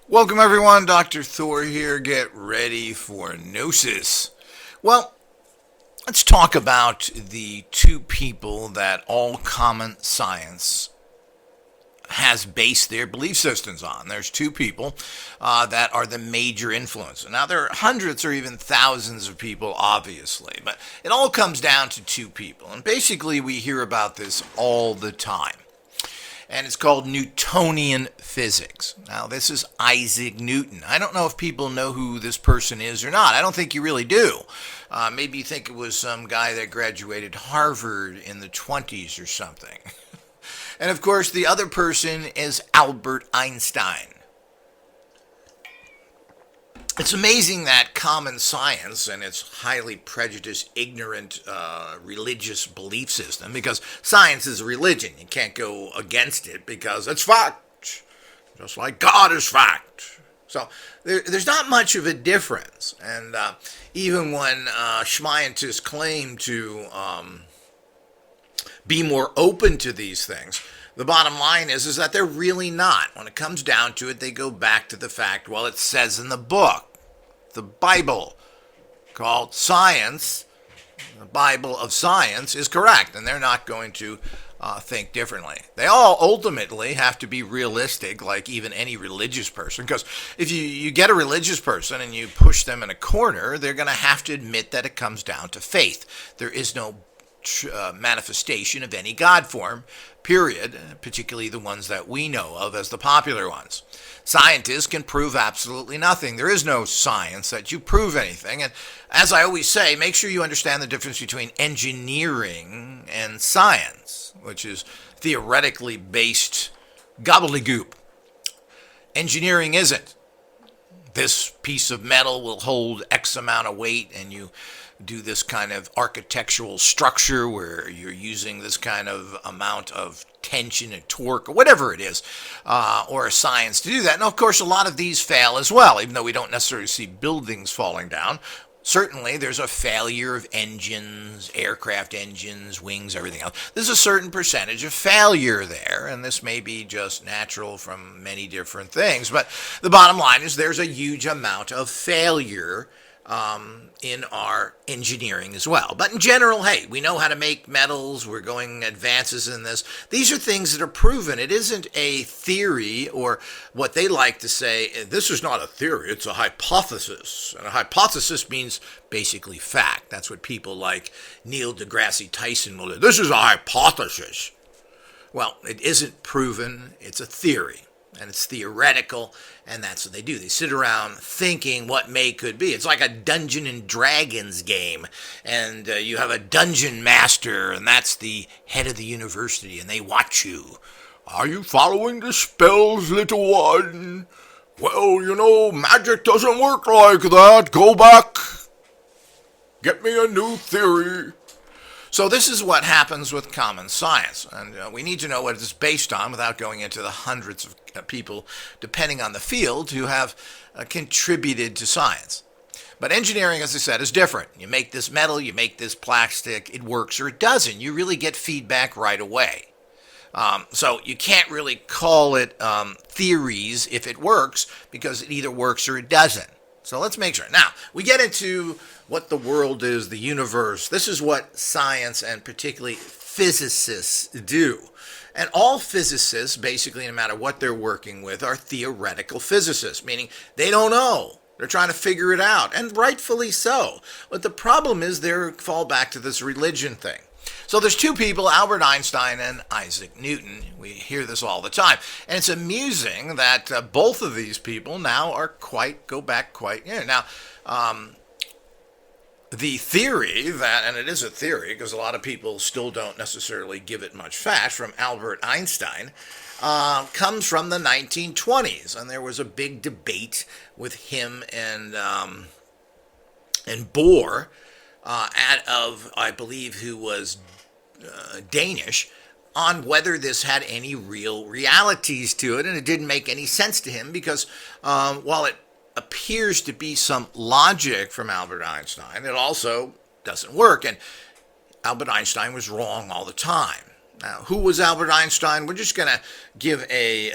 Welcome everyone, Dr. Thor here. Get ready for Gnosis. Well, let's talk about the two people that all common science has based their belief systems on. There's two people that are the major influences. Now, there are hundreds or even thousands of people, obviously, but it all comes down to two people. And basically, we hear about this all the time. And it's called Newtonian Physics. Now, this is Isaac Newton. I don't know if people know who this person is or not. I don't think you really do. Maybe you think it was some guy that graduated Harvard in the 20s or something. And of course, the other person is Albert Einstein. It's amazing that common science and its highly prejudiced, ignorant, religious belief system, because science is a religion. You can't go against it because it's fact, just like God is fact. So there's not much of a difference. And even when scientists claim to be more open to these things, the bottom line is that they're really not. When it comes down to it, they go back to the fact, well, it says in the book, the Bible, called Science, the Bible of Science, is correct, and they're not going to think differently. They all ultimately have to be realistic, like even any religious person, because if you get a religious person and you push them in a corner, they're going to have to admit that it comes down to faith. There is no manifestation of any God form, period, particularly the ones that we know of as the popular ones. Scientists can prove absolutely nothing. There is no science that you prove anything. And as I always say, make sure you understand the difference between engineering and science, which is theoretically based gobbledygook. Engineering isn't. This piece of metal will hold X amount of weight, and you do this kind of architectural structure where you're using this kind of amount of tension and torque or whatever it is, or a science to do that. And of course, a lot of these fail as well, even though we don't necessarily see buildings falling down. Certainly, there's a failure of engines, aircraft engines, wings, everything else. There's a certain percentage of failure there, and this may be just natural from many different things. But the bottom line is there's a huge amount of failure in our engineering as well. But in general, hey, we know how to make metals. We're going advances in this. These are things that are proven. It isn't a theory, or what they like to say, this is not a theory, it's a hypothesis. And a hypothesis means basically fact. That's what people like Neil deGrasse Tyson will do. This is a hypothesis. Well, it isn't proven. It's a theory. And it's theoretical, and that's what they do. They sit around thinking what may could be. It's like a Dungeons and Dragons game, and you have a dungeon master, and that's the head of the university, and they watch you. Are you following the spells, little one? Well, magic doesn't work like that. Go back. Get me a new theory. So this is what happens with common science, and we need to know what it's based on without going into the hundreds of people, depending on the field, who have contributed to science. But engineering, as I said, is different. You make this metal, you make this plastic, it works or it doesn't. You really get feedback right away. So you can't really call it theories if it works, because it either works or it doesn't. So let's make sure. Now, we get into what the world is, the universe. This is what science and particularly physicists do. And all physicists, basically, no matter what they're working with, are theoretical physicists, meaning they don't know. They're trying to figure it out, and rightfully so. But the problem is they fall back to this religion thing. So there's two people, Albert Einstein and Isaac Newton. We hear this all the time. And it's amusing that both of these people now are go back quite. Now, the theory that, and it is a theory because a lot of people still don't necessarily give it much fact, from Albert Einstein, comes from the 1920s. And there was a big debate with him and Bohr, I believe, who was Danish, on whether this had any real realities to it. And it didn't make any sense to him because while it appears to be some logic from Albert Einstein, it also doesn't work. And Albert Einstein was wrong all the time. Now, who was Albert Einstein? We're just going to give a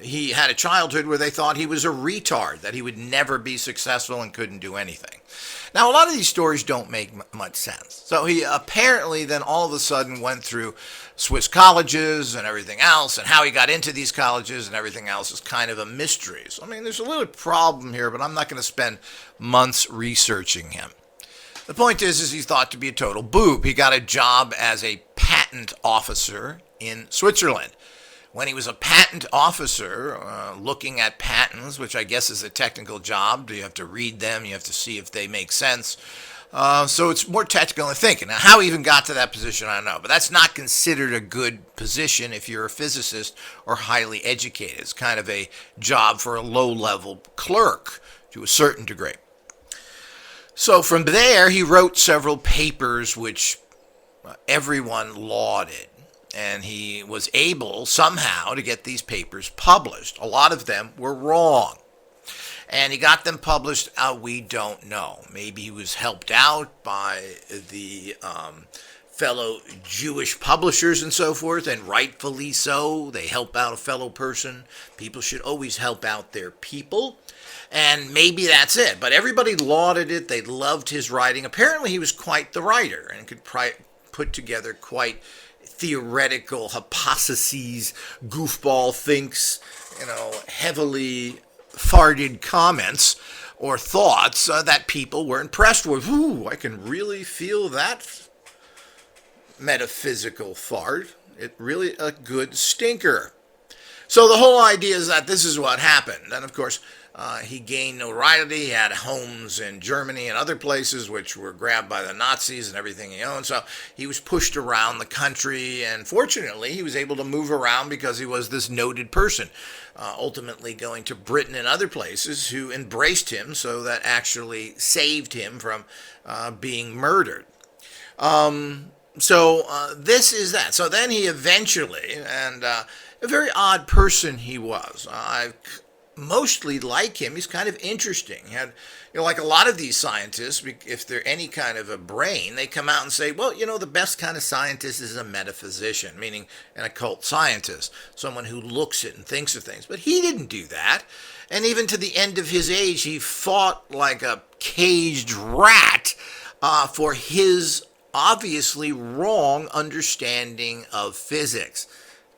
He had a childhood where they thought he was a retard, that he would never be successful and couldn't do anything. Now, a lot of these stories don't make much sense. So he apparently then all of a sudden went through Swiss colleges and everything else, and how he got into these colleges and everything else is kind of a mystery. So, I mean, there's a little problem here, but I'm not going to spend months researching him. The point is he's thought to be a total boob. He got a job as a patent officer in Switzerland. When he was a patent officer, looking at patents, which I guess is a technical job, you have to read them, you have to see if they make sense. So it's more technical than thinking. Now, how he even got to that position, I don't know. But that's not considered a good position if you're a physicist or highly educated. It's kind of a job for a low-level clerk to a certain degree. So from there, he wrote several papers which everyone lauded. And he was able somehow to get these papers published. A lot of them were wrong. And he got them published, we don't know. Maybe he was helped out by the fellow Jewish publishers and so forth, and rightfully so. They help out a fellow person. People should always help out their people. And maybe that's it. But everybody lauded it. They loved his writing. Apparently he was quite the writer and could put together quite theoretical hypotheses, goofball thinks, heavily farted comments or thoughts that people were impressed with. Ooh, I can really feel that metaphysical fart. It's really a good stinker. So the whole idea is that this is what happened. And of course, he gained notoriety. He had homes in Germany and other places which were grabbed by the Nazis and everything he owned. So he was pushed around the country, and fortunately he was able to move around because he was this noted person, ultimately going to Britain and other places who embraced him, so that actually saved him from being murdered. So this is that. So then he eventually, and a very odd person he was. I mostly like him. He's kind of interesting. He had, like a lot of these scientists, if they're any kind of a brain, they come out and say, well, the best kind of scientist is a metaphysician, meaning an occult scientist, someone who looks at and thinks of things. But he didn't do that. And even to the end of his age, he fought like a caged rat for his obviously wrong understanding of physics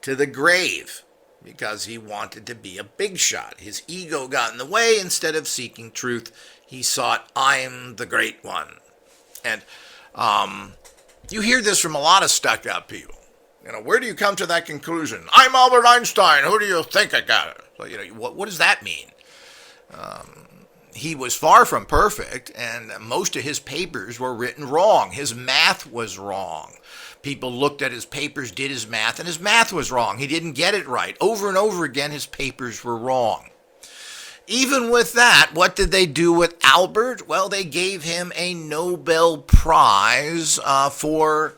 to the grave, because he wanted to be a big shot. His ego got in the way. Instead of seeking truth, he sought, I'm the great one. And you hear this from a lot of stuck-up people. Where do you come to that conclusion? I'm Albert Einstein. Who do you think I got it? So, what does that mean? He was far from perfect, and most of his papers were written wrong. His math was wrong. People looked at his papers, did his math, and his math was wrong. He didn't get it right. Over and over again, his papers were wrong. Even with that, what did they do with Albert? Well, they gave him a Nobel Prize for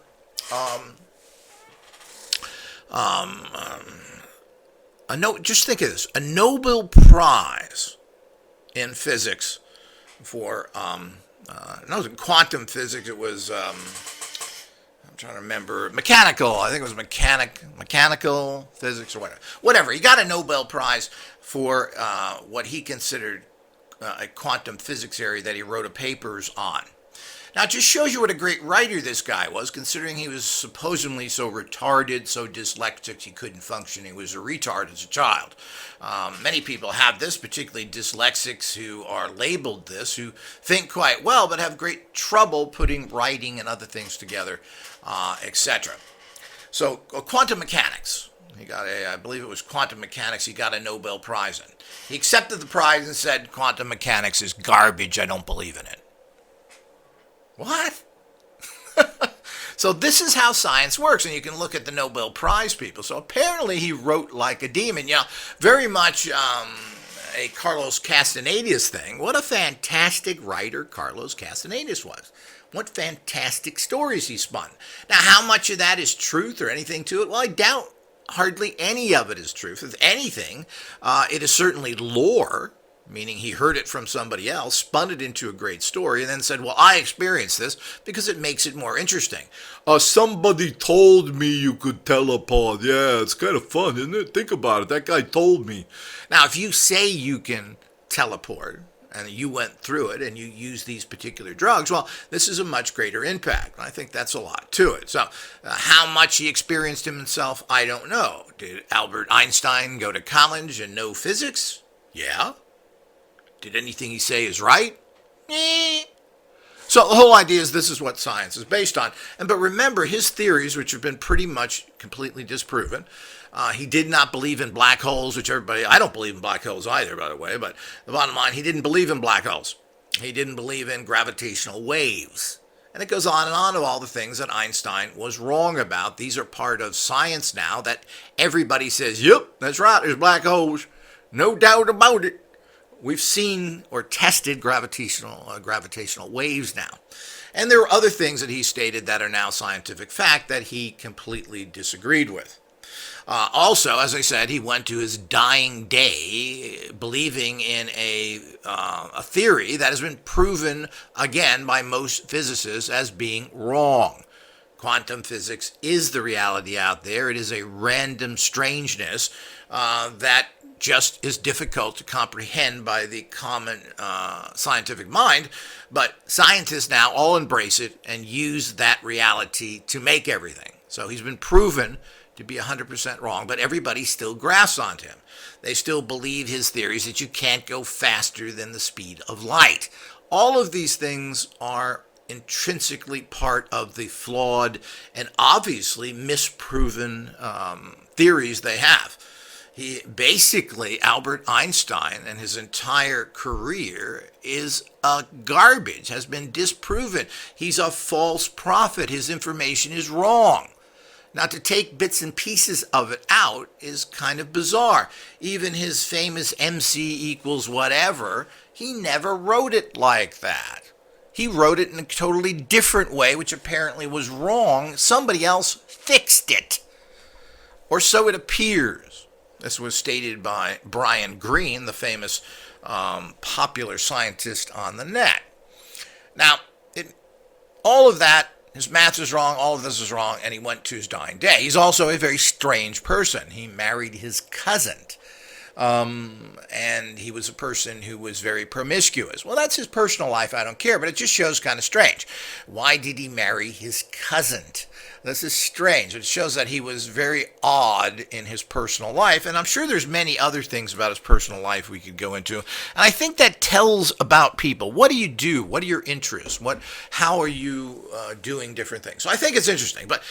just think of this, a Nobel Prize in physics for it wasn't quantum physics. It was I'm trying to remember, mechanical. I think it was mechanical physics or whatever. Whatever. He got a Nobel Prize for what he considered a quantum physics area that he wrote papers on. Now, it just shows you what a great writer this guy was, considering he was supposedly so retarded, so dyslexic, he couldn't function. He was a retard as a child. Many people have this, particularly dyslexics who are labeled this, who think quite well, but have great trouble putting writing and other things together, etc. So, quantum mechanics. He got I believe it was quantum mechanics, he got a Nobel Prize in. He accepted the prize and said, quantum mechanics is garbage, I don't believe in it. What? So this is how science works, and you can look at the Nobel Prize people. So apparently he wrote like a demon. Very much a Carlos Castaneda's thing. What a fantastic writer Carlos Castaneda's was. What fantastic stories he spun. Now, how much of that is truth or anything to it? Well, I doubt hardly any of it is truth. If anything, it is certainly lore. meaning he heard it from somebody else, spun it into a great story, and then said, well, I experienced this because it makes it more interesting. Somebody told me you could teleport. Yeah, it's kind of fun, isn't it? Think about it. That guy told me. Now, if you say you can teleport, and you went through it and you use these particular drugs, well, this is a much greater impact. I think that's a lot to it. So how much he experienced himself, I don't know. Did Albert Einstein go to college and know physics? Yeah. Did anything he say is right? So the whole idea is this is what science is based on. But remember, his theories, which have been pretty much completely disproven, he did not believe in black holes, which I don't believe in black holes either, by the way, but the bottom line, he didn't believe in black holes. He didn't believe in gravitational waves. And it goes on and on of all the things that Einstein was wrong about. These are part of science now that everybody says, yep, that's right, there's black holes. No doubt about it. We've seen or tested gravitational waves now. And there are other things that he stated that are now scientific fact that he completely disagreed with. Also, as I said, he went to his dying day believing in a theory that has been proven, again, by most physicists as being wrong. Quantum physics is the reality out there. It is a random strangeness that just is difficult to comprehend by the common scientific mind, but scientists now all embrace it and use that reality to make everything. So he's been proven to be 100% wrong, but everybody still grasps onto him. They still believe his theories that you can't go faster than the speed of light. All of these things are intrinsically part of the flawed and obviously misproven theories they have. Albert Einstein and his entire career is garbage, has been disproven. He's a false prophet. His information is wrong. Now, to take bits and pieces of it out is kind of bizarre. Even his famous MC equals whatever, he never wrote it like that. He wrote it in a totally different way, which apparently was wrong. Somebody else fixed it. Or so it appears. This was stated by Brian Greene, the famous popular scientist on the net. Now, all of that, his math is wrong, all of this is wrong, and he went to his dying day. He's also a very strange person. He married his cousin, and he was a person who was very promiscuous. Well, that's his personal life, I don't care, but it just shows kind of strange. Why did he marry his cousin? This is strange. It shows that he was very odd in his personal life, and I'm sure there's many other things about his personal life we could go into. And I think that tells about people. What do you do? What are your interests? How are you doing different things? So I think it's interesting. But,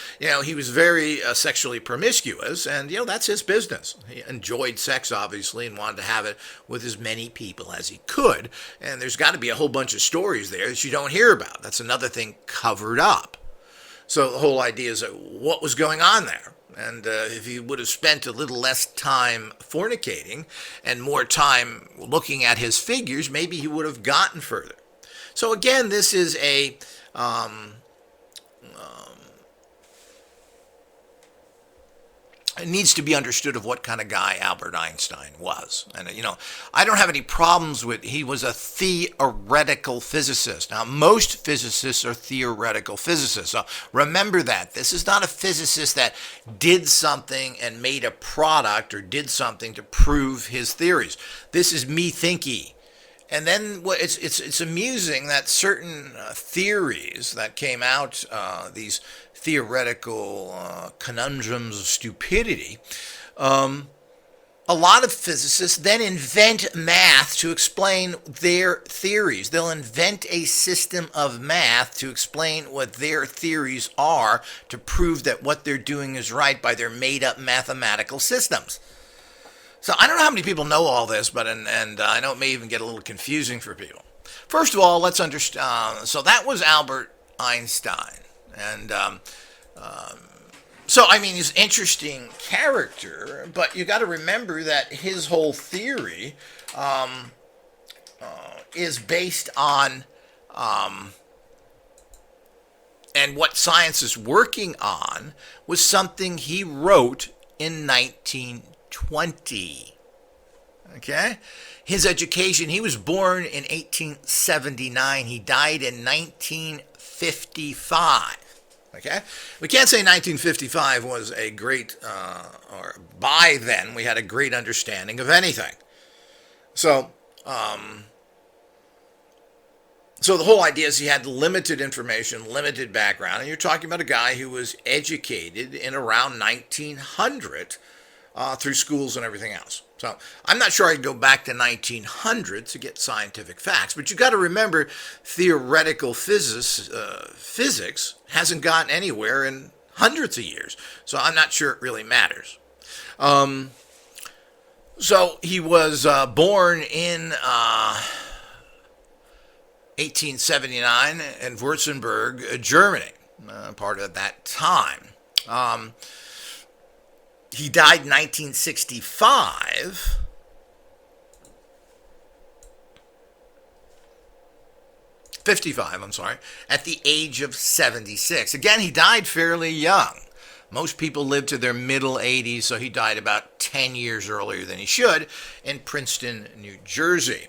he was very sexually promiscuous, and, that's his business. He enjoyed sex, obviously, and wanted to have it with as many people as he could. And there's got to be a whole bunch of stories there that you don't hear about. That's another thing covered up. So the whole idea is what was going on there. And if he would have spent a little less time fornicating and more time looking at his figures, maybe he would have gotten further. So again, this is it needs to be understood of what kind of guy Albert Einstein was. And, I don't have any problems with, he was a theoretical physicist. Now, most physicists are theoretical physicists. So remember that. This is not a physicist that did something and made a product or did something to prove his theories. This is me thinking. And then it's amusing that certain theories that came out, these theoretical conundrums of stupidity, a lot of physicists then invent math to explain their theories. They'll invent a system of math to explain what their theories are to prove that what they're doing is right by their made-up mathematical systems. So I don't know how many people know all this, but and I know it may even get a little confusing for people. First of all, let's understand. So that was Albert Einstein, and he's an interesting character, but you got to remember that his whole theory is based on and what science is working on was something he wrote in 1920. Okay? His education, he was born in 1879. He died in 1955. Okay? We can't say 1955 was a great, or by then we had a great understanding of anything. So, so the whole idea is he had limited information, limited background, and you're talking about a guy who was educated in around 1900 through schools and everything else. So I'm not sure I'd go back to 1900 to get scientific facts, but you got to remember theoretical physics hasn't gotten anywhere in hundreds of years, so I'm not sure it really matters. So he was born in 1879 in Württemberg, Germany, part of that time. He died in 1965. I'm sorry, at the age of 76. Again, he died fairly young. Most people live to their middle 80s, so he died about 10 years earlier than he should in Princeton, New Jersey.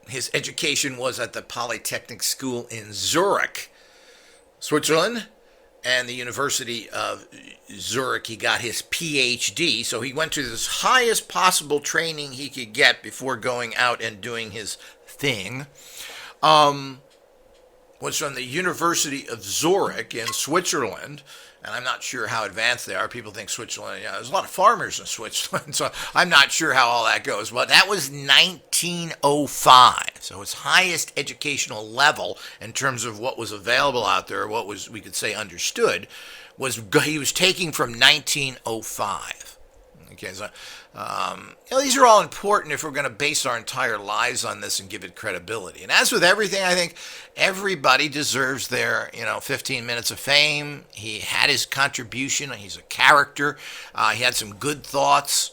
His education was at the Polytechnic School in Zurich, Switzerland, and the University of Zurich. He got his PhD, so he went to the highest possible training he could get before going out and doing his thing. Was from the University of Zurich in Switzerland, and I'm not sure how advanced they are. People think Switzerland, there's a lot of farmers in Switzerland, so I'm not sure how all that goes. But that was 1905, so his highest educational level in terms of what was available out there, what was, we could say, understood, was he was taking from 1905. Okay, so these are all important if we're going to base our entire lives on this and give it credibility. And as with everything, I think everybody deserves their 15 minutes of fame. He had his contribution. He's a character. He had some good thoughts.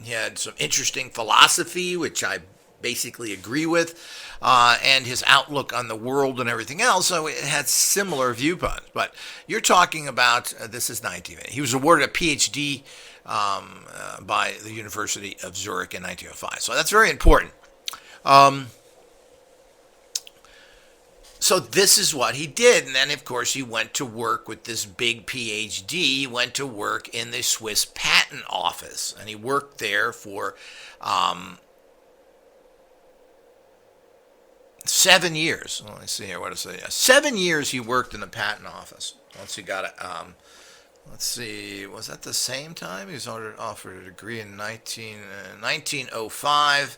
He had some interesting philosophy, which I basically agree with, and his outlook on the world and everything else. So it had similar viewpoints. But you're talking about, this is 1980. He was awarded a PhD by the University of Zurich in 1905. So that's very important. So this is what he did. And then, of course, he went to work with this big PhD. He went to work in the Swiss Patent Office. And he worked there for 7 years. Let me see here. What is it? 7 years he worked in the patent office. Once he got it. Let's see. Was that the same time? He was offered a degree in 1905.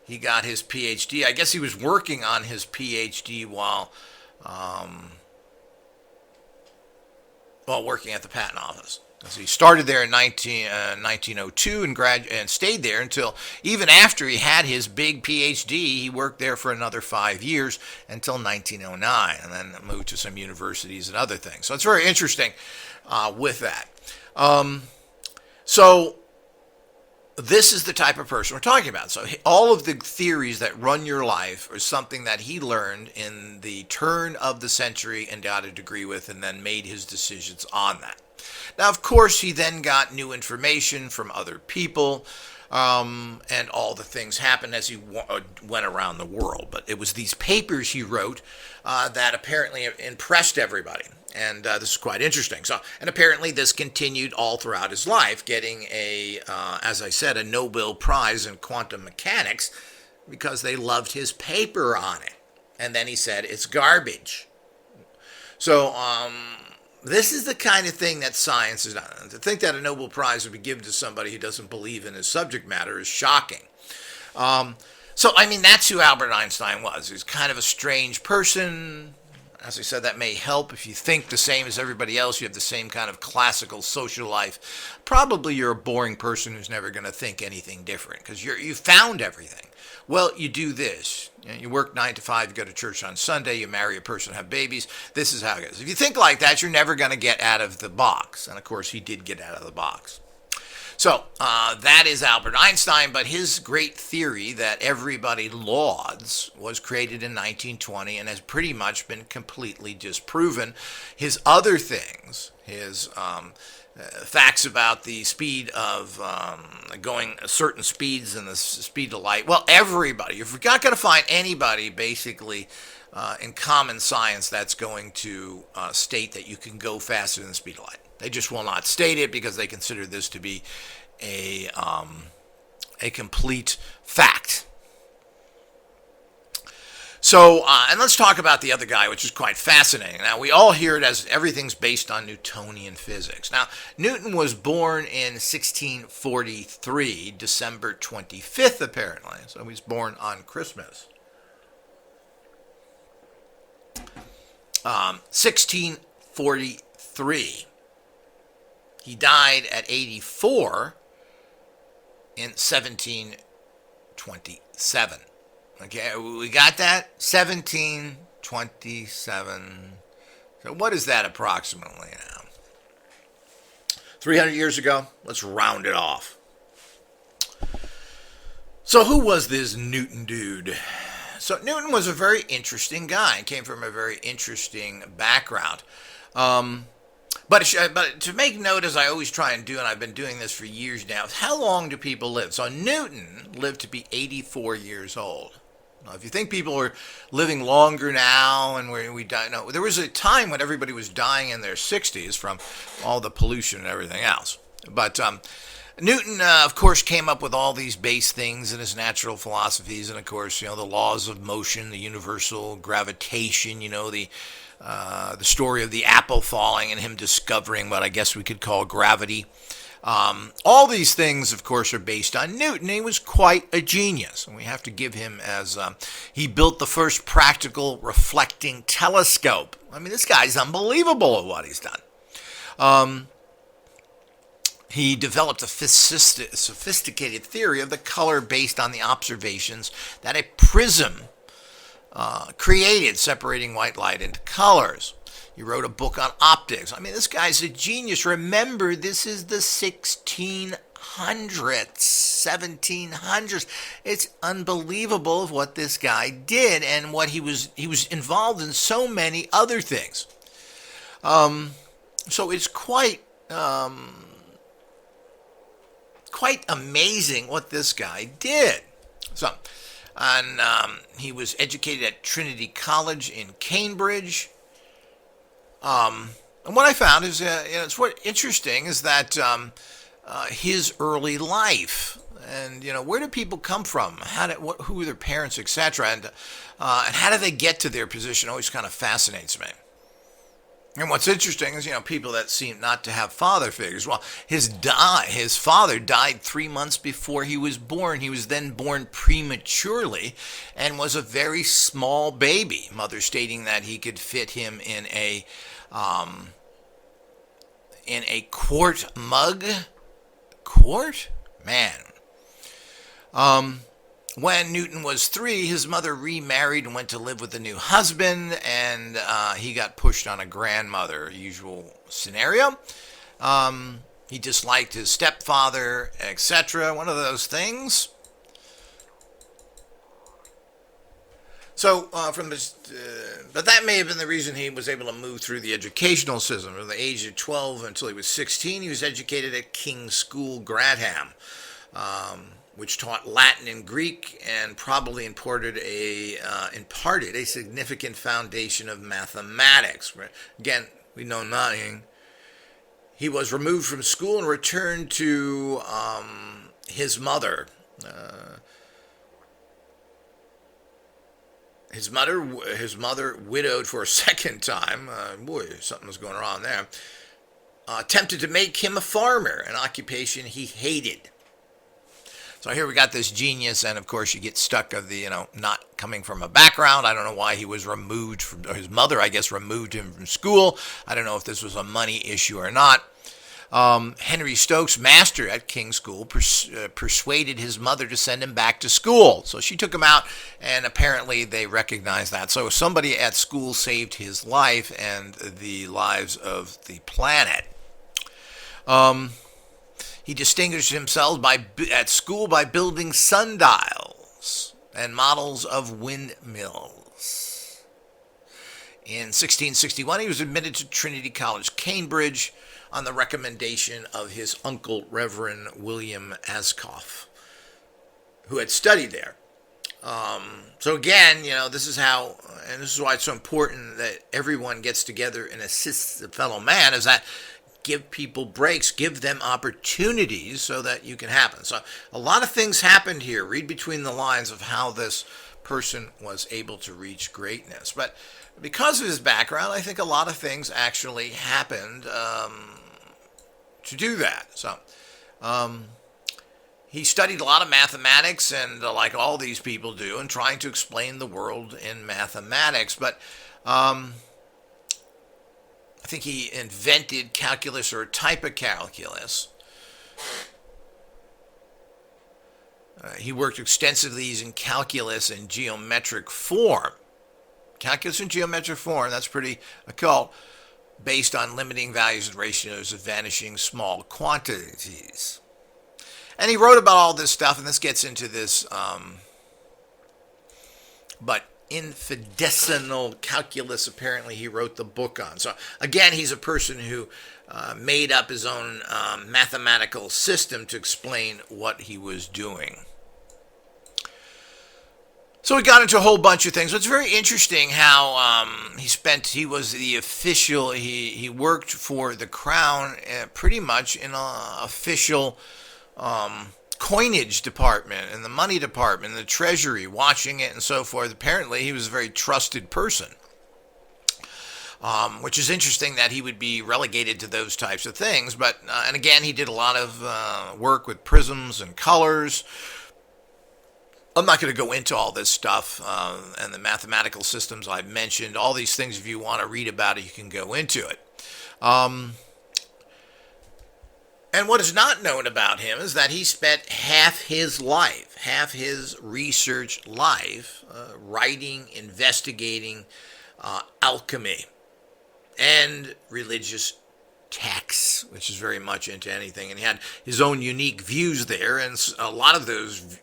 He got his PhD. I guess he was working on his PhD while working at the patent office. So he started there in 1902 and stayed there until, even after he had his big PhD, he worked there for another 5 years until 1909, and then moved to some universities and other things. So it's very interesting with that. So this is the type of person we're talking about. So all of the theories that run your life are something that he learned in the turn of the century and got a degree with, and then made his decisions on that. Now, of course, he then got new information from other people, and all the things happened as he went around the world. But it was these papers he wrote that apparently impressed everybody. And this is quite interesting. And apparently this continued all throughout his life, getting as I said, a Nobel Prize in quantum mechanics because they loved his paper on it. And then he said, it's garbage. So this is the kind of thing that science is done. To think that a Nobel Prize would be given to somebody who doesn't believe in his subject matter is shocking. That's who Albert Einstein was. He was kind of a strange person. As I said, that may help if you think the same as everybody else. You have the same kind of classical social life. Probably you're a boring person who's never going to think anything different because you found everything. Well, you do this. You work 9 to 5, you go to church on Sunday, you marry a person, have babies. This is how it goes. If you think like that, you're never going to get out of the box. And, of course, he did get out of the box. So that is Albert Einstein, but his great theory that everybody lauds was created in 1920 and has pretty much been completely disproven. His other things, his facts about the speed of going certain speeds and the speed of light. Well, everybody, you're not going to find anybody basically in common science that's going to state that you can go faster than the speed of light. They just will not state it because they consider this to be a complete fact. So, and let's talk about the other guy, which is quite fascinating. Now, we all hear it as everything's based on Newtonian physics. Now, Newton was born in 1643, December 25th, apparently. So he was born on Christmas. 1643. He died at 84 in 1727. Okay, we got that? 1727. So what is that approximately now? 300 years ago? Let's round it off. So who was this Newton dude? So Newton was a very interesting guy. He came from a very interesting background. But to make note, as I always try and do, and I've been doing this for years now, how long do people live? So Newton lived to be 84 years old. Now, if you think people are living longer now and we die, no, there was a time when everybody was dying in their 60s from all the pollution and everything else. But Newton, of course, came up with all these base things in his natural philosophies, and of course, the laws of motion, the universal gravitation, the story of the apple falling and him discovering what I guess we could call gravity. All these things, of course, are based on Newton. He was quite a genius, and we have to give him as he built the first practical reflecting telescope. I mean, this guy's unbelievable at what he's done. He developed a sophisticated theory of the color based on the observations that a prism created, separating white light into colors. He wrote a book on optics. I mean, this guy's a genius. Remember, this is the 1600s, 1700s. It's unbelievable of what this guy did and what he was involved in so many other things. So it's quite amazing what this guy did. So, and he was educated at Trinity College in Cambridge. And what I found is, it's what interesting is that his early life, and where do people come from? Who were their parents, etc., and how do they get to their position? Always kind of fascinates me. And what's interesting is, people that seem not to have father figures. Well, his father died 3 months before he was born. He was then born prematurely and was a very small baby. Mother stating that he could fit him in a quart mug. Quart? Man. When Newton was 3, his mother remarried and went to live with a new husband, and he got pushed on a grandmother, usual scenario. He disliked his stepfather, etc. One of those things. So, but that may have been the reason he was able to move through the educational system. From the age of 12 until he was 16, he was educated at King's School, Grantham, which taught Latin and Greek and probably imparted a significant foundation of mathematics. Again, we know nothing. He was removed from school and returned to his mother. His mother, widowed for a second time, something was going on there, attempted to make him a farmer, an occupation he hated. So here we got this genius, and of course you get stuck of the, not coming from a background. I don't know why he was removed from, or his mother, I guess, removed him from school. I don't know if this was a money issue or not. Henry Stokes, master at King's School, persuaded his mother to send him back to school. So she took him out, and apparently they recognized that. So somebody at school saved his life and the lives of the planet. He distinguished himself at school by building sundials and models of windmills. In 1661, he was admitted to Trinity College, Cambridge, on the recommendation of his uncle, Reverend William Ascough, who had studied there. So again, this is how, and this is why it's so important that everyone gets together and assists a fellow man, is that give people breaks, give them opportunities so that you can happen. So a lot of things happened here. Read between the lines of how this person was able to reach greatness. But because of his background, I think a lot of things actually happened to do that. So he studied a lot of mathematics, and like all these people do, and trying to explain the world in mathematics. But I think he invented calculus, or a type of calculus. He worked extensively using calculus in geometric form. Calculus in geometric form, that's pretty occult, based on limiting values and ratios of vanishing small quantities. And he wrote about all this stuff, and this gets into this, but infinitesimal calculus, apparently he wrote the book on. So again, he's a person who made up his own mathematical system to explain what he was doing. So we got into a whole bunch of things. It's very interesting how he was the official, he worked for the crown pretty much in an official coinage department, and the money department, and the treasury, watching it and so forth. Apparently he was a very trusted person, which is interesting that he would be relegated to those types of things. But and again, he did a lot of work with prisms and colors. I'm not going to go into all this stuff and the mathematical systems I've mentioned. All these things, if you want to read about it, you can go into it. And what is not known about him is that he spent half his research life, writing, investigating alchemy and religious texts, which is very much into anything. And he had his own unique views there, and a lot of those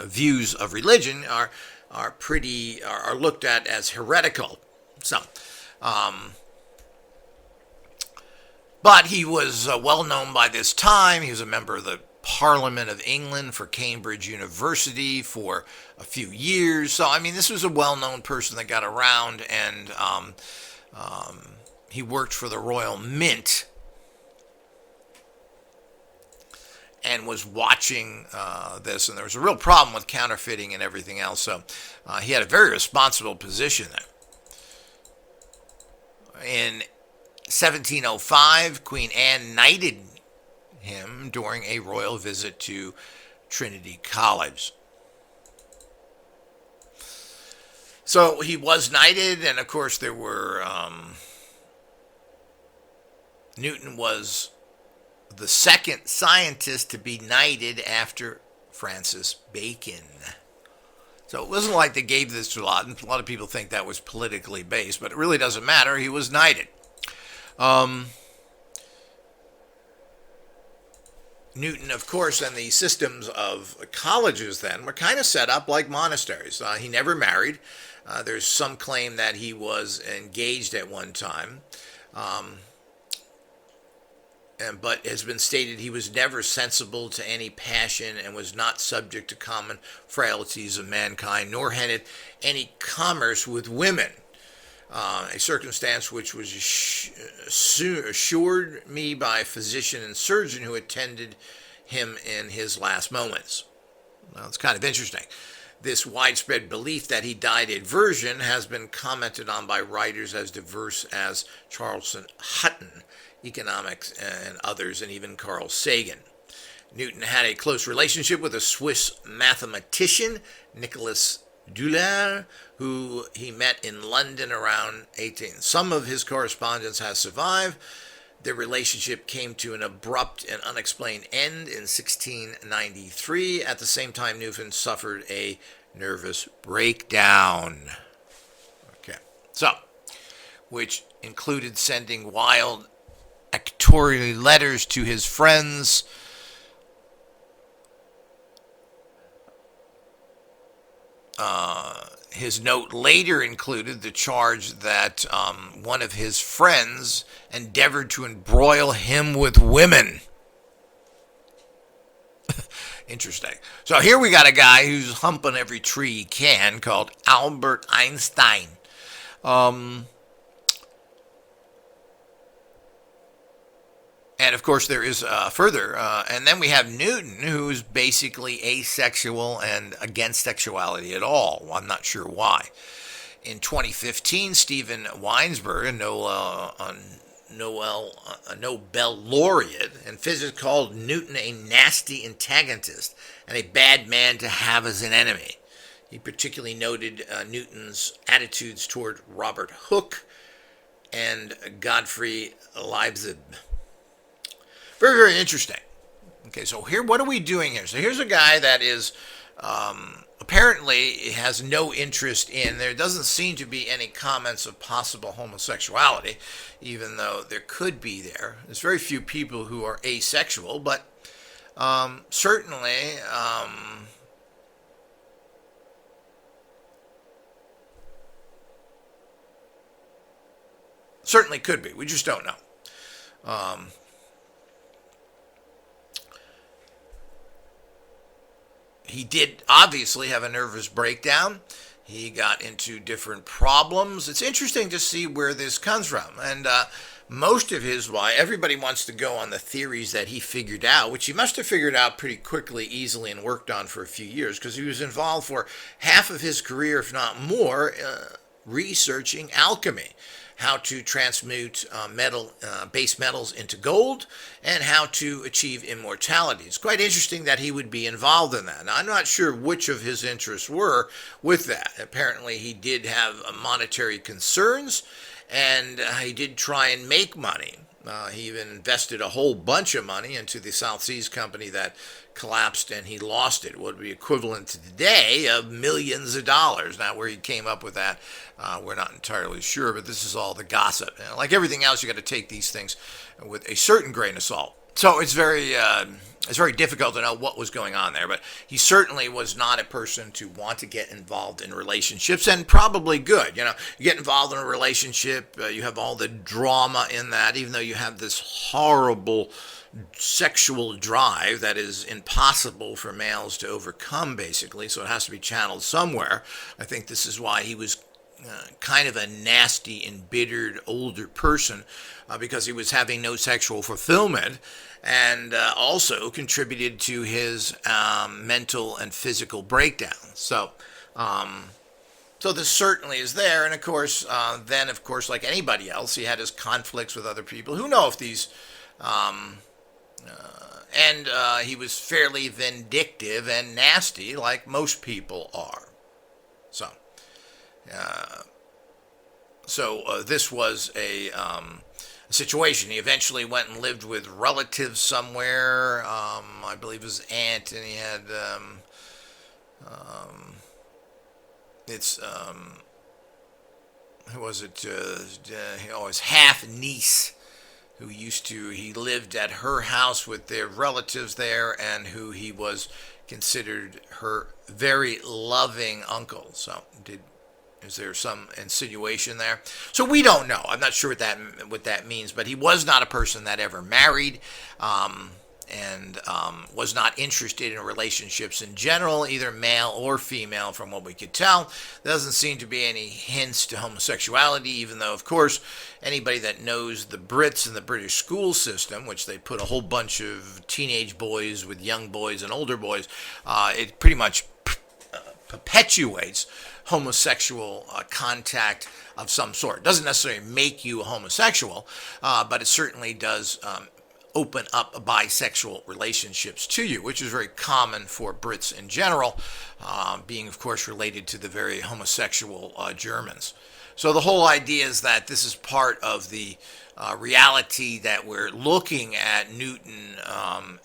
views of religion are looked at as heretical. So, but he was well known by this time. He was a member of the Parliament of England for Cambridge University for a few years. So, I mean, this was a well-known person that got around, and he worked for the Royal Mint and was watching this, and there was a real problem with counterfeiting and everything else. So he had a very responsible position there. In 1705, Queen Anne knighted him during a royal visit to Trinity College. So he was knighted, and of course there were Newton was the second scientist to be knighted after Francis Bacon. So it wasn't like they gave this to a lot, and a lot of people think that was politically based, but it really doesn't matter. He was knighted. Newton, of course, and the systems of colleges then were kind of set up like monasteries. He never married. There's some claim that he was engaged at one time. But has been stated he was never sensible to any passion and was not subject to common frailties of mankind, nor had any commerce with women, a circumstance which was assured me by a physician and surgeon who attended him in his last moments. Now, it's kind of interesting. This widespread belief that he died a virgin has been commented on by writers as diverse as Charleston Hutton, Economics, and others, and even Carl Sagan. Newton had a close relationship with a Swiss mathematician, Nicolas Euler, who he met in London around 18. Some of his correspondence has survived. Their relationship came to an abrupt and unexplained end in 1693. At the same time, Newton suffered a nervous breakdown. Okay, so, which included sending wild accusatory letters to his friends his note later included the charge that one of his friends endeavored to embroil him with women. Interesting. So here we got a guy who's humping every tree he can, called Albert Einstein. And of course there is further, and then we have Newton, who's basically asexual and against sexuality at all. I'm not sure why. In 2015, Stephen Weinsberg, a Nobel laureate in physics, called Newton a nasty antagonist and a bad man to have as an enemy. He particularly noted Newton's attitudes toward Robert Hooke and Gottfried Leibniz. Very, very interesting. Okay, so here, what are we doing here? So here's a guy that is apparently has no interest in, there doesn't seem to be any comments of possible homosexuality, even though there could be there. There's very few people who are asexual, but certainly could be. We just don't know. He did obviously have a nervous breakdown. He got into different problems. It's interesting to see where this comes from. And most of his why, everybody wants to go on the theories that he figured out, which he must have figured out pretty quickly, easily, and worked on for a few years, because he was involved for half of his career, if not more, researching alchemy. How to transmute base metals into gold, and how to achieve immortality. It's quite interesting that he would be involved in that. Now, I'm not sure which of his interests were with that. Apparently, he did have monetary concerns, and he did try and make money. He even invested a whole bunch of money into the South Seas Company that collapsed, and he lost it. What would be equivalent to today of millions of dollars. Now, where he came up with that, we're not entirely sure, but this is all the gossip. And like everything else, you got to take these things with a certain grain of salt. So it's very difficult to know what was going on there, but he certainly was not a person to want to get involved in relationships, and probably good. You know, you get involved in a relationship, you have all the drama in that, even though you have this horrible sexual drive that is impossible for males to overcome, basically, so it has to be channeled somewhere. I think this is why he was kind of a nasty, embittered older person, because he was having no sexual fulfillment, and also contributed to his mental and physical breakdown. So this certainly is there, and of course, then of course, like anybody else, he had his conflicts with other people. Who know if these he was fairly vindictive and nasty, like most people are. So this was a situation. He eventually went and lived with relatives somewhere. I believe his aunt, and he had who was it? His half niece, who he lived at her house with their relatives there, and who he was considered her very loving uncle. So is there some insinuation there? So we don't know. I'm not sure what that means, but he was not a person that ever married, and was not interested in relationships in general, either male or female, from what we could tell. There doesn't seem to be any hints to homosexuality, even though, of course, anybody that knows the Brits and the British school system, which they put a whole bunch of teenage boys with young boys and older boys, it pretty much perpetuates homosexual contact of some sort. It doesn't necessarily make you a homosexual, but it certainly does open up bisexual relationships to you, which is very common for Brits in general, being, of course, related to the very homosexual Germans. So the whole idea is that this is part of the reality that we're looking at Newton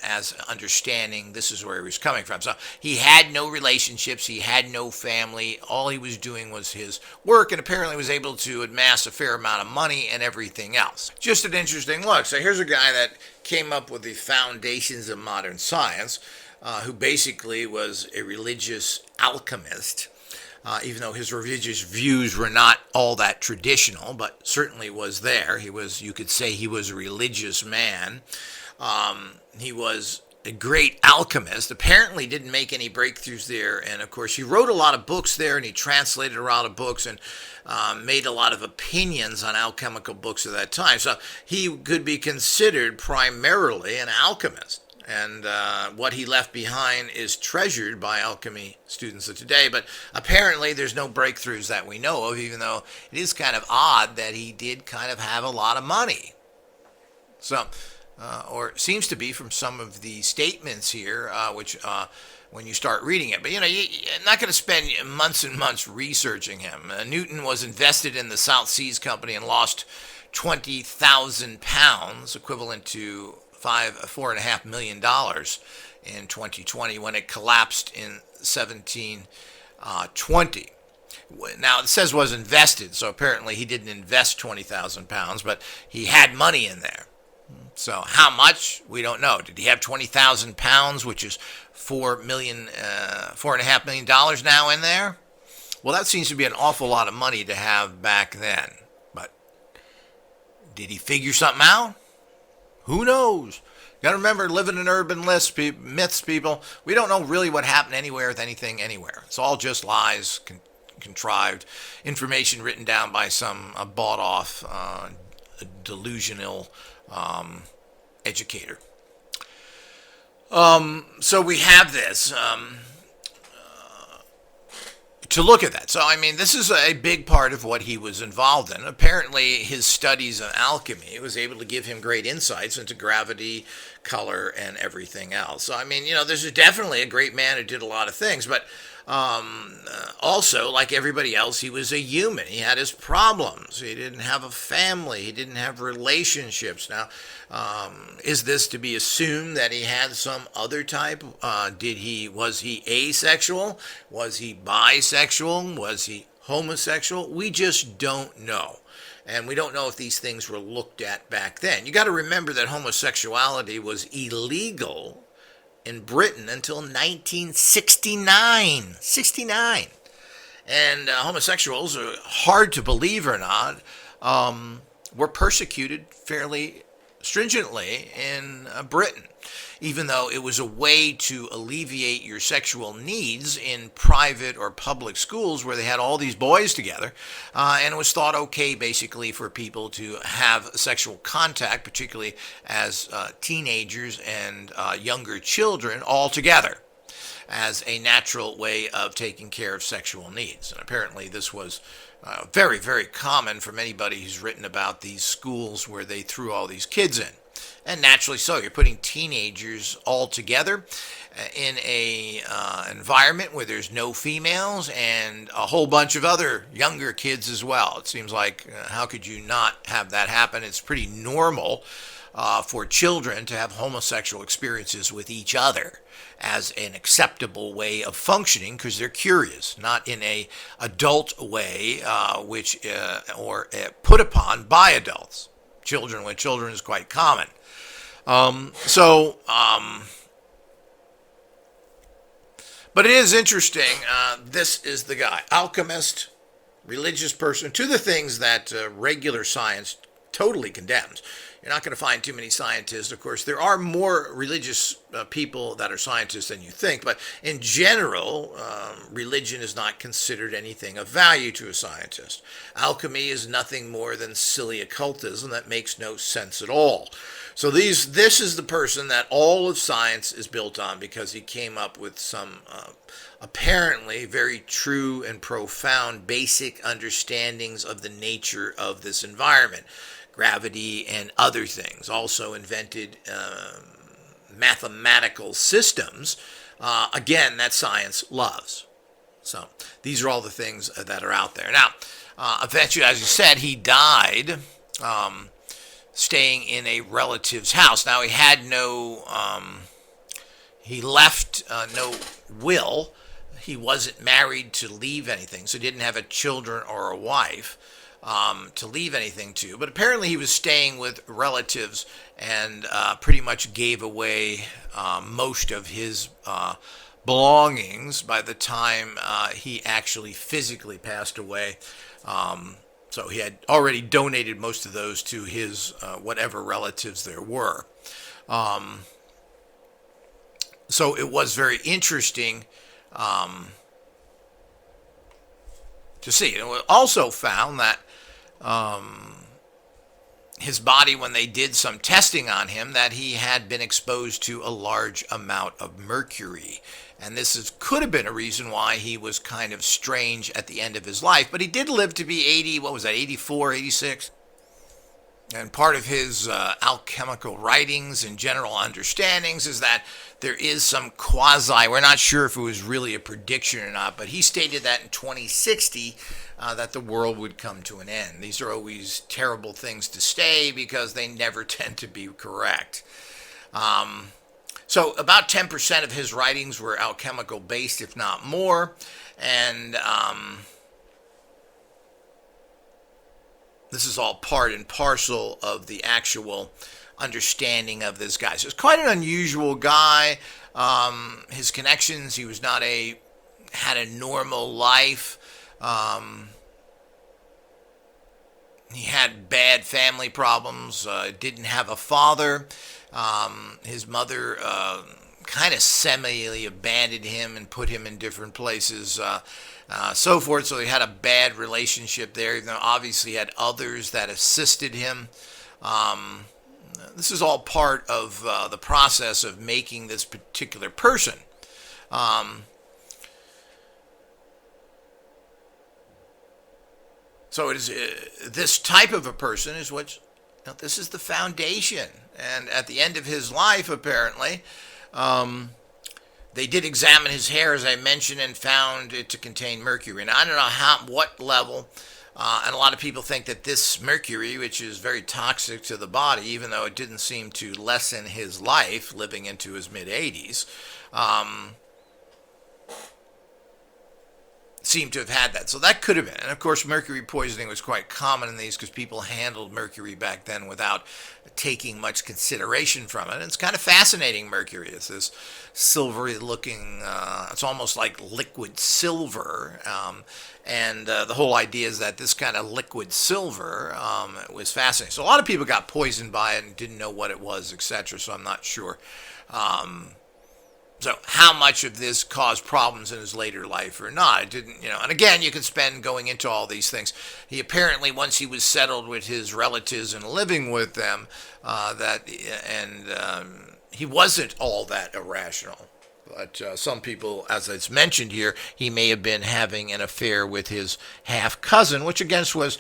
as understanding. This is where he was coming from. So he had no relationships, he had no family, all he was doing was his work, and apparently was able to amass a fair amount of money and everything else. Just an interesting look. So here's a guy that came up with the foundations of modern science, who basically was a religious alchemist. even though his religious views were not all that traditional, but certainly was there. You could say he was a religious man. He was a great alchemist. Apparently didn't make any breakthroughs there. And of course, he wrote a lot of books there, and he translated a lot of books and made a lot of opinions on alchemical books at that time. So he could be considered primarily an alchemist. And what he left behind is treasured by alchemy students of today. But apparently there's no breakthroughs that we know of, even though it is kind of odd that he did kind of have a lot of money. So, or it seems to be from some of the statements here, which when you start reading it. But, you're not going to spend months and months researching him. Newton was invested in the South Seas Company and lost 20,000 pounds, equivalent to $4.5 million in 2020 when it collapsed in 1720. Now, it says was invested, so apparently he didn't invest 20,000 pounds, but he had money in there. So how much? We don't know. Did he have 20,000 pounds, which is $4.5 million now in there? Well, that seems to be an awful lot of money to have back then. But did he figure something out? Who knows? Got to remember, living in urban myths, people. We don't know really what happened anywhere with anything anywhere. It's all just lies, contrived information written down by some bought-off, delusional educator. So we have this to look at that. So, I mean, this is a big part of what he was involved in. Apparently, his studies of alchemy was able to give him great insights into gravity, color, and everything else. So, I mean, this is definitely a great man who did a lot of things, but also, like everybody else, he was a human. He had his problems. He didn't have a family. He didn't have relationships. Now, is this to be assumed that he had some other type? Was he asexual? Was he bisexual? Was he homosexual? We just don't know. And we don't know if these things were looked at back then. You got to remember that homosexuality was illegal in Britain until 1969. 69. And homosexuals, hard to believe or not, were persecuted fairly stringently in Britain, even though it was a way to alleviate your sexual needs in private or public schools where they had all these boys together, and it was thought okay basically for people to have sexual contact, particularly as teenagers and younger children all together, as a natural way of taking care of sexual needs. And apparently this was very, very common from anybody who's written about these schools where they threw all these kids in. And naturally so, you're putting teenagers all together in a environment where there's no females and a whole bunch of other younger kids as well. It seems like, how could you not have that happen? It's pretty normal for children to have homosexual experiences with each other as an acceptable way of functioning because they're curious, not in a adult way, or put upon by adults. Children with children is quite common. But it is interesting. This is the guy, alchemist, religious person, to the things that regular science totally condemns. You're not going to find too many scientists. Of course, there are more religious people that are scientists than you think, but in general, religion is not considered anything of value to a scientist. Alchemy is nothing more than silly occultism that makes no sense at all. So this is the person that all of science is built on, because he came up with some apparently very true and profound basic understandings of the nature of this environment. Gravity and other things. Also invented mathematical systems, again, that science loves. So these are all the things that are out there. Now, eventually, as you said, he died staying in a relative's house. Now, he had he left no will. He wasn't married to leave anything, so he didn't have a children or a wife to leave anything to. But apparently he was staying with relatives and pretty much gave away most of his belongings by the time he actually physically passed away. So he had already donated most of those to his whatever relatives there were. So it was very interesting to see. It also found that his body, when they did some testing on him, that he had been exposed to a large amount of mercury. And this could have been a reason why he was kind of strange at the end of his life. But he did live to be 80, 84, 86? And part of his alchemical writings and general understandings is that there is some we're not sure if it was really a prediction or not, but he stated that in 2060 that the world would come to an end. These are always terrible things to say because they never tend to be correct. So about 10% of his writings were alchemical based, if not more. And this is all part and parcel of the actual understanding of this guy. So it's quite an unusual guy. His connections, he was not had a normal life. He had bad family problems, didn't have a father. His mother kind of semi abandoned him and put him in different places, so forth. So he had a bad relationship there. Even though obviously he had others that assisted him. This is all part of the process of making this particular person. So it is this type of a person is this is the foundation. And at the end of his life, apparently, they did examine his hair, as I mentioned, and found it to contain mercury. And I don't know what level. And a lot of people think that this mercury, which is very toxic to the body, even though it didn't seem to lessen his life, living into his mid-80s, seemed to have had that. So that could have been. And of course, mercury poisoning was quite common in these because people handled mercury back then without taking much consideration from it. And it's kind of fascinating, mercury. It's this silvery looking, it's almost like liquid silver. And the whole idea is that this kind of liquid silver was fascinating. So a lot of people got poisoned by it and didn't know what it was, etc. So I'm not sure. So how much of this caused problems in his later life or not? It didn't, and again, you can spend going into all these things. He apparently, once he was settled with his relatives and living with them, he wasn't all that irrational. But some people, as it's mentioned here, he may have been having an affair with his half-cousin, which, again, was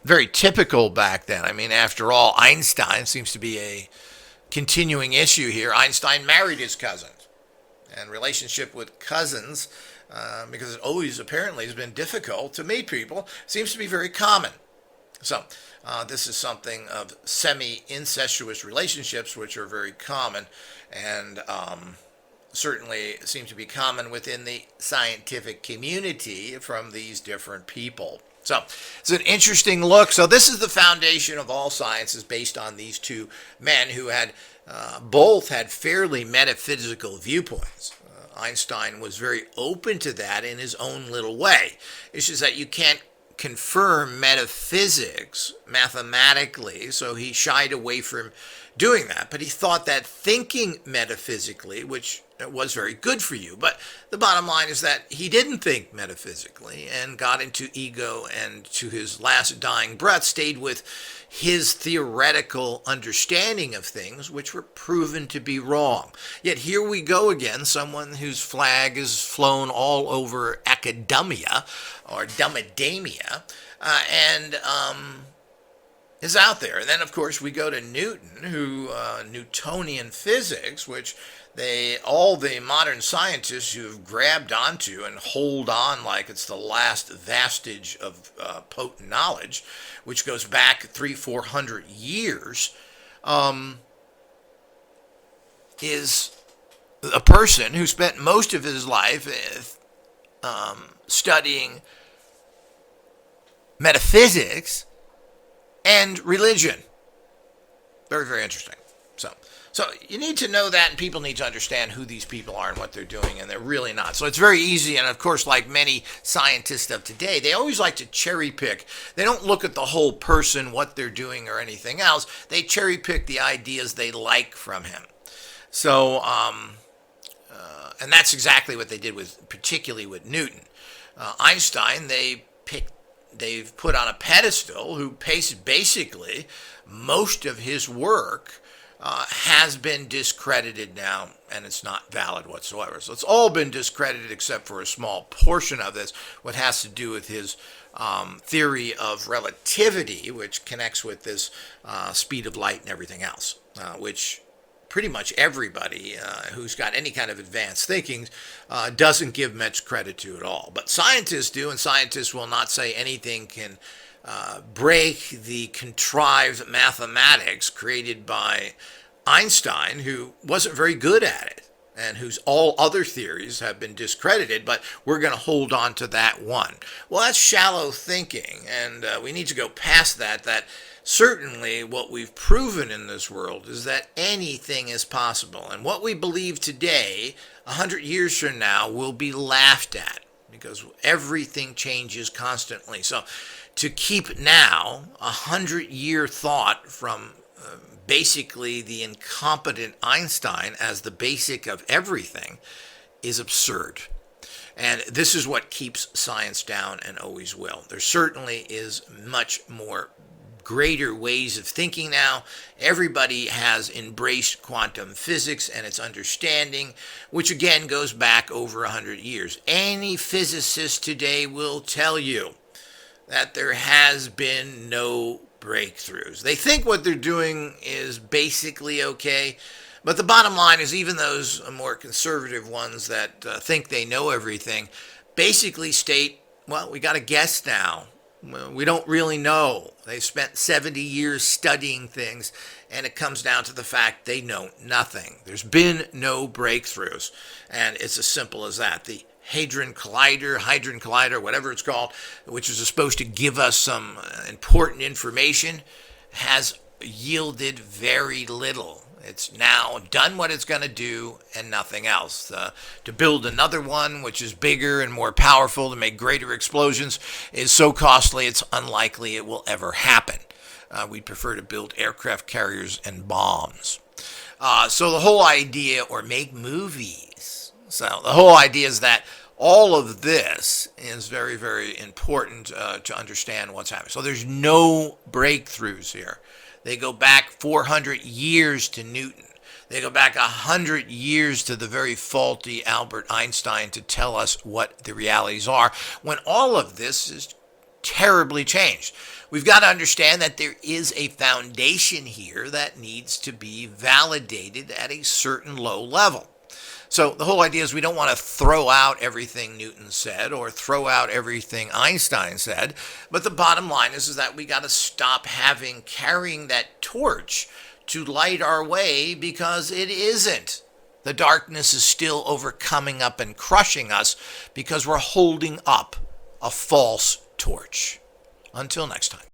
very typical back then. I mean, after all, Einstein seems to be a continuing issue here. Einstein married his cousins, and relationship with cousins, because it always apparently has been difficult to meet people, seems to be very common. So this is something of semi-incestuous relationships, which are very common, and certainly seem to be common within the scientific community from these different people. So it's an interesting look. So this is the foundation of all sciences based on these two men who had both had fairly metaphysical viewpoints. Einstein was very open to that in his own little way. It's just that you can't confirm metaphysics mathematically, so he shied away from doing that. But he thought that thinking metaphysically, which was very good for you, but the bottom line is that he didn't think metaphysically and got into ego, and to his last dying breath stayed with his theoretical understanding of things, which were proven to be wrong. Yet here we go again, someone whose flag is flown all over academia or dumbademia, and is out there. And then, of course, we go to Newton, who Newtonian Physics, which all the modern scientists who have grabbed onto and hold on like it's the last vestige of potent knowledge, which goes back 300-400 years, is a person who spent most of his life studying metaphysics and religion. Very, very interesting. So So you need to know that, and people need to understand who these people are and what they're doing, and they're really not. So it's very easy, and of course, like many scientists of today, they always like to cherry pick. They don't look at the whole person, what they're doing, or anything else. They cherry pick the ideas they like from him. So, and that's exactly what they did particularly with Newton. Einstein, they've put on a pedestal who basically most of his work has been discredited now, and it's not valid whatsoever. So it's all been discredited except for a small portion of this, what has to do with his theory of relativity, which connects with this speed of light and everything else, which pretty much everybody who's got any kind of advanced thinking doesn't give much credit to at all. But scientists do, and scientists will not say anything can break the contrived mathematics created by Einstein, who wasn't very good at it, and whose all other theories have been discredited, but we're going to hold on to that one. Well, that's shallow thinking, and we need to go past that certainly what we've proven in this world is that anything is possible. And what we believe today, 100 years from now, will be laughed at because everything changes constantly. So to keep now 100-year thought from basically the incompetent Einstein as the basic of everything is absurd. And this is what keeps science down and always will. There certainly is much more greater ways of thinking now. Everybody has embraced quantum physics and its understanding, which again goes back over 100 years. Any physicist today will tell you that there has been no breakthroughs. They think what they're doing is basically okay, but the bottom line is even those more conservative ones that think they know everything basically state, well, we got to guess now. We don't really know. They've spent 70 years studying things, and it comes down to the fact they know nothing. There's been no breakthroughs, and it's as simple as that. The Hadron Collider, whatever it's called, which is supposed to give us some important information, has yielded very little. It's now done what it's going to do and nothing else. To build another one, which is bigger and more powerful to make greater explosions, is so costly it's unlikely it will ever happen. We'd prefer to build aircraft carriers and bombs. So the whole idea, or make movies. So the whole idea is that all of this is very, very important to understand what's happening. So there's no breakthroughs here. They go back 400 years to Newton. They go back 100 years to the very faulty Albert Einstein to tell us what the realities are, when all of this is terribly changed. We've got to understand that there is a foundation here that needs to be validated at a certain low level. So the whole idea is we don't want to throw out everything Newton said or throw out everything Einstein said. But the bottom line is that we got to stop carrying that torch to light our way, because it isn't. The darkness is still overcoming up and crushing us because we're holding up a false torch. Until next time.